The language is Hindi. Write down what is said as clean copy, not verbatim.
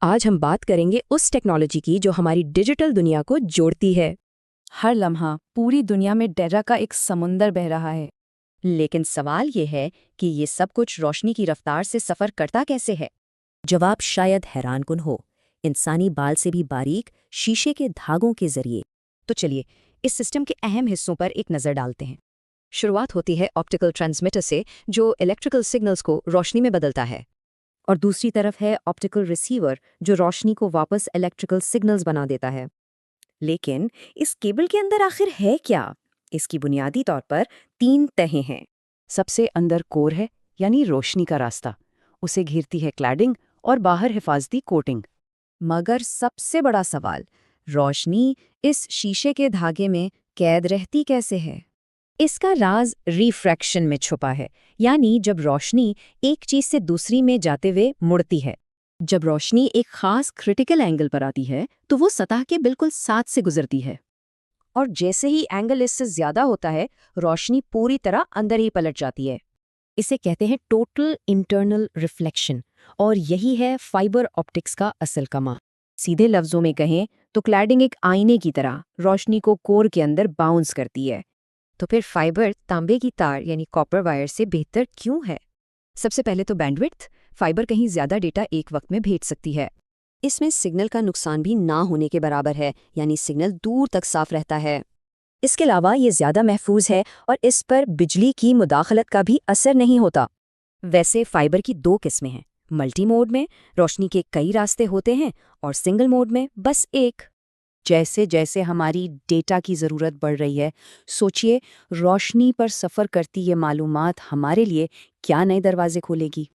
आज हम बात करेंगे उस टेक्नोलॉजी की जो हमारी डिजिटल दुनिया को जोड़ती है। हर लम्हा पूरी दुनिया में डेटा का एक समुंदर बह रहा है। लेकिन सवाल ये है कि ये सब कुछ रोशनी की रफ्तार से सफ़र करता कैसे है? जवाब शायद हैरानकुन हो। इंसानी बाल से भी बारीक शीशे के धागों के जरिए। तो चलिए इस सिस्टम के अहम हिस्सों पर एक नज़र डालते हैं। शुरुआत होती है ऑप्टिकल ट्रांसमीटर से, जो इलेक्ट्रिकल सिग्नल्स को रोशनी में बदलता है। और दूसरी तरफ है ऑप्टिकल रिसीवर, जो रोशनी को वापस इलेक्ट्रिकल सिग्नल्स बना देता है। लेकिन इस केबल के अंदर आखिर है क्या? इसकी बुनियादी तौर पर 3 तहें हैं। सबसे अंदर कोर है, यानी रोशनी का रास्ता। उसे घेरती है क्लैडिंग और बाहर हिफाजती कोटिंग। मगर सबसे बड़ा सवाल, रोशनी इस शीशे के धागे में कैद रहती कैसे है? इसका राज रिफ्रैक्शन में छुपा है, यानी जब रोशनी एक चीज से दूसरी में जाते हुए मुड़ती है। जब रोशनी एक खास क्रिटिकल एंगल पर आती है तो वो सतह के बिल्कुल साथ से गुजरती है। और जैसे ही एंगल इससे ज्यादा होता है, रोशनी पूरी तरह अंदर ही पलट जाती है। इसे कहते हैं टोटल इंटरनल रिफ्लेक्शन, और यही है फाइबर ऑप्टिक्स का असल कमाल। सीधे लफ्जों में कहें तो क्लैडिंग एक आईने की तरह रोशनी को कोर के अंदर बाउंस करती है। तो फिर फाइबर तांबे की तार यानी कॉपर वायर से बेहतर क्यों है? सबसे पहले तो बैंडविड्थ, फाइबर कहीं ज्यादा डेटा एक वक्त में भेज सकती है। इसमें सिग्नल का नुकसान भी ना होने के बराबर है, यानी सिग्नल दूर तक साफ रहता है। इसके अलावा ये ज़्यादा महफूज है और इस पर बिजली की मुदाखलत का भी असर नहीं होता। वैसे फाइबर की 2 किस्में हैं। मल्टी मोड में रोशनी के कई रास्ते होते हैं और सिंगल मोड में बस एक। जैसे जैसे हमारी डेटा की ज़रूरत बढ़ रही है, सोचिए रोशनी पर सफ़र करती ये मालूमात हमारे लिए क्या नए दरवाजे खोलेगी।